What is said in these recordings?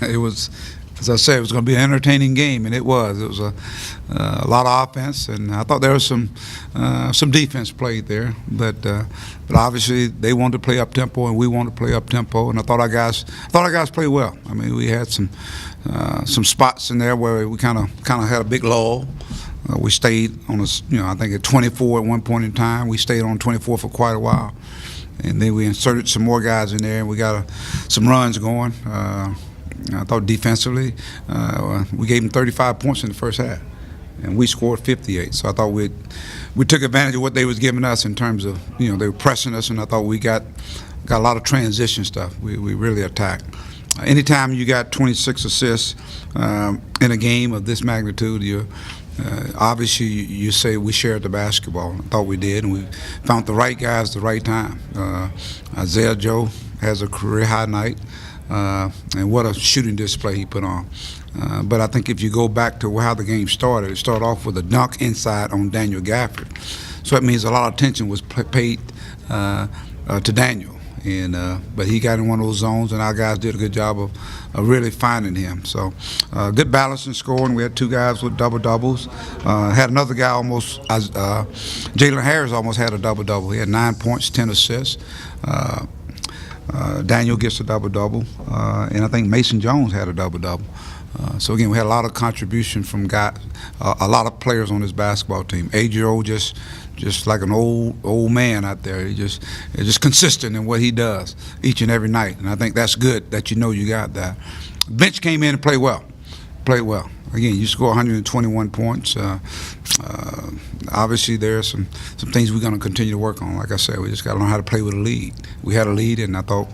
It was, as I said, it was going to be an entertaining game, and it was. It was a lot of offense, and I thought there was some defense played there, but obviously they wanted to play up tempo, and we wanted to play up tempo, and I thought our guys played well. I mean, we had some spots in there where we kind of had a big lull. We stayed on I think at 24 at one point in time. We stayed on 24 for quite a while, and then we inserted some more guys in there, and we got some runs going. I thought defensively, we gave them 35 points in the first half, and we scored 58. So I thought we took advantage of what they was giving us in terms of they were pressing us, and I thought we got a lot of transition stuff. We really attacked. Anytime you got 26 assists in a game of this magnitude, obviously you say we shared the basketball. I thought we did, and we found the right guys at the right time. Isaiah Joe has a career high night. And what a shooting display he put on. But I think if you go back to how the game started, it started off with a dunk inside on Daniel Gafford. So that means a lot of attention was paid to Daniel. But he got in one of those zones, and our guys did a good job of really finding him. So good balance in scoring. We had two guys with double-doubles. Had another guy almost, Jalen Harris almost had a double-double. He had 9 points, 10 assists. Daniel gets a double-double, and I think Mason Jones had a double-double. So again, we had a lot of contribution from guys, a lot of players on this basketball team. Adrio just like an old man out there. He's just consistent in what he does each and every night, and I think that's good that you got that. Bench came in and played well. Again, you score 121 points. Obviously, there are some things we're going to continue to work on. Like I said, we just got to learn how to play with a lead. We had a lead, and I thought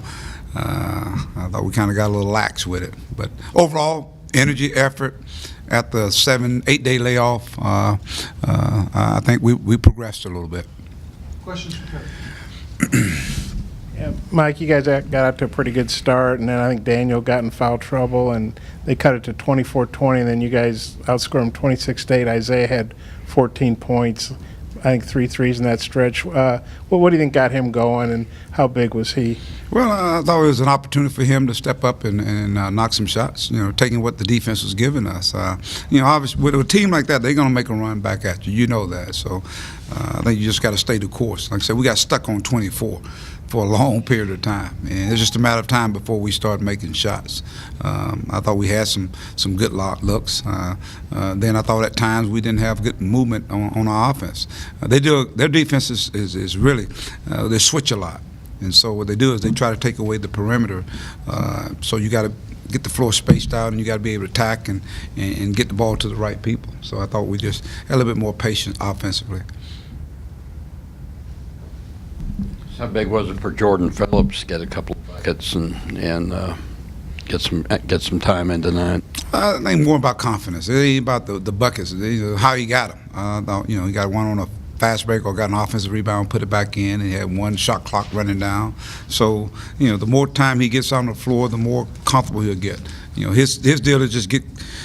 we kind of got a little lax with it. But overall, energy, effort. At the 7-8 day layoff, I think we progressed a little bit. Questions for Terry? Yeah, Mike, you guys got out to a pretty good start, and then I think Daniel got in foul trouble, and they cut it to 24-20, and then you guys outscored them 26-8. Isaiah had 14 points, I think 3 threes in that stretch. What do you think got him going, and how big was he? Well, I thought it was an opportunity for him to step up and knock some shots, taking what the defense was giving us. Obviously, with a team like that, they're going to make a run back at you. You know that. So I think you just got to stay the course. Like I said, we got stuck on 24 for a long period of time, and it's just a matter of time before we start making shots. I thought we had some good looks. Then I thought at times we didn't have good movement on our offense. Their defense is really they switch a lot, and so what they do is they try to take away the perimeter. So you got to get the floor spaced out, and you got to be able to attack and get the ball to the right people. So I thought we just had a little bit more patience offensively. How big was it for Jordan Phillips to get a couple of buckets and get some time in tonight? I think more about confidence. It ain't about the buckets. It's how he got them. He got one on a fast break or got an offensive rebound, put it back in, and he had one shot clock running down. So the more time he gets on the floor, the more comfortable he'll get. His deal is just get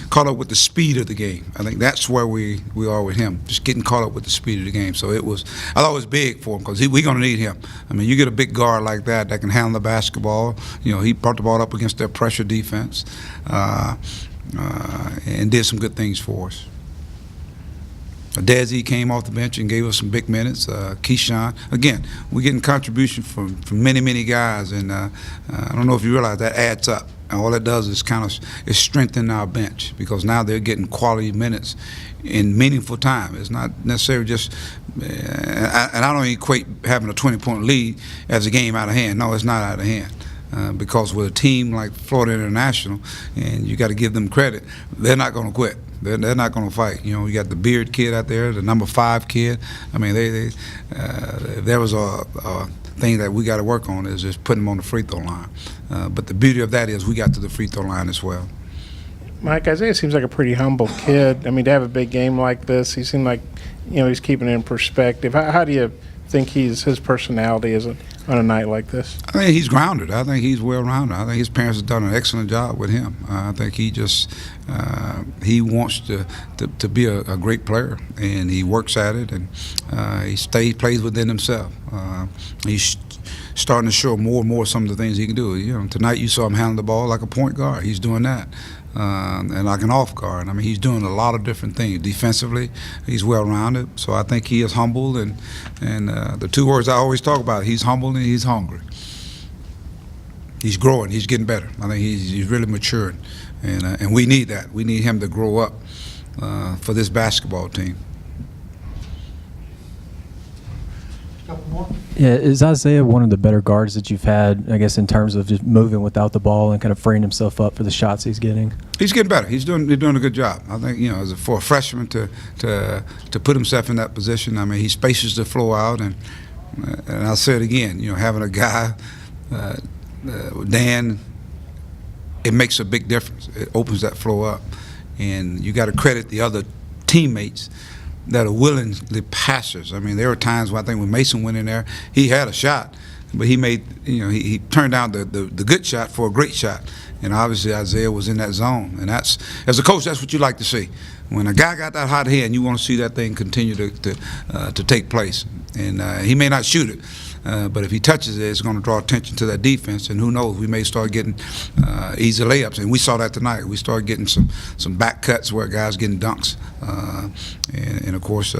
caught up with the speed of the game. I think that's where we are with him, just getting caught up with the speed of the game. So I thought it was big for him because we're going to need him. I mean, you get a big guard like that can handle the basketball. He brought the ball up against their pressure defense and did some good things for us. Desi came off the bench and gave us some big minutes. Keyshawn, again, we're getting contribution from many, many guys, and I don't know if you realize that adds up. And all it does is is strengthen our bench because now they're getting quality minutes in meaningful time. It's not necessarily just, and I don't equate having a 20-point lead as a game out of hand. No, it's not out of hand. Because with a team like Florida International, and you got to give them credit, they're not going to quit. They're not going to fight. You got the Beard kid out there, the number 5 kid. I mean, there was a thing that we got to work on is just putting them on the free throw line. But the beauty of that is we got to the free throw line as well. Mike, Isaiah seems like a pretty humble kid. I mean, to have a big game like this, he seemed like he's keeping it in perspective. How do you think his personality is? on a night like this? I think he's grounded. I think he's well-rounded. I think his parents have done an excellent job with him. I think he just he wants to be a great player, and he works at it, and he plays within himself. He's starting to show more and more some of the things he can do. You know, tonight you saw him handle the ball like a point guard. He's doing that. And like an off guard. I mean, he's doing a lot of different things. Defensively, he's well-rounded. So I think he is humble, and the two words I always talk about, he's humble and he's hungry. He's growing. He's getting better. I think he's really matured, and we need that. We need him to grow up for this basketball team. Couple more? Yeah, is Isaiah one of the better guards that you've had, I guess, in terms of just moving without the ball and kind of freeing himself up for the shots he's getting? He's getting better. He's doing a good job. I think, you know, for a freshman to put himself in that position. I mean, he spaces the flow out, and I'll say it again. You know, having a guy, Dan, it makes a big difference. It opens that flow up, and you got to credit the other teammates that are willingly passers. I mean, there were times when I think when Mason went in there, he had a shot, but he made, you know, he turned down the good shot for a great shot. And obviously Isaiah was in that zone. And that's, as a coach, that's what you like to see. When a guy got that hot hand, you want to see that thing continue to take place. And he may not shoot it, but if he touches it, it's going to draw attention to that defense. And who knows, we may start getting easy layups. And we saw that tonight. We started getting some back cuts where guys getting dunks. And of course,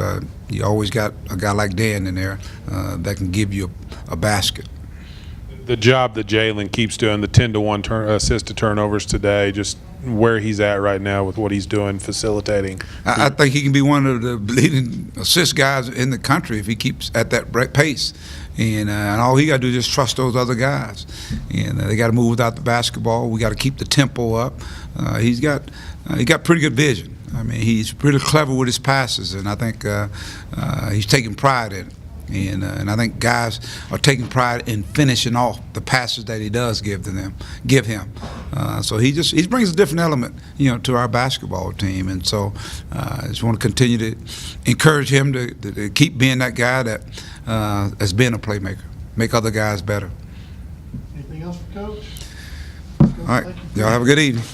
you always got a guy like Dan in there that can give you a basket. The job that Jalen keeps doing, the 10-to-1 assist to turnovers today, just where he's at right now with what he's doing, facilitating. I think he can be one of the leading assist guys in the country if he keeps at that pace. And all he got to do is just trust those other guys. And they got to move without the basketball. We got to keep the tempo up. He got pretty good vision. I mean, he's pretty clever with his passes, and I think he's taking pride in it. And I think guys are taking pride in finishing off the passes that he does give him. So he brings a different element, you know, to our basketball team. And so I just want to continue to encourage him to keep being that guy that has been a playmaker, make other guys better. Anything else for Coach? All right, y'all have a good evening.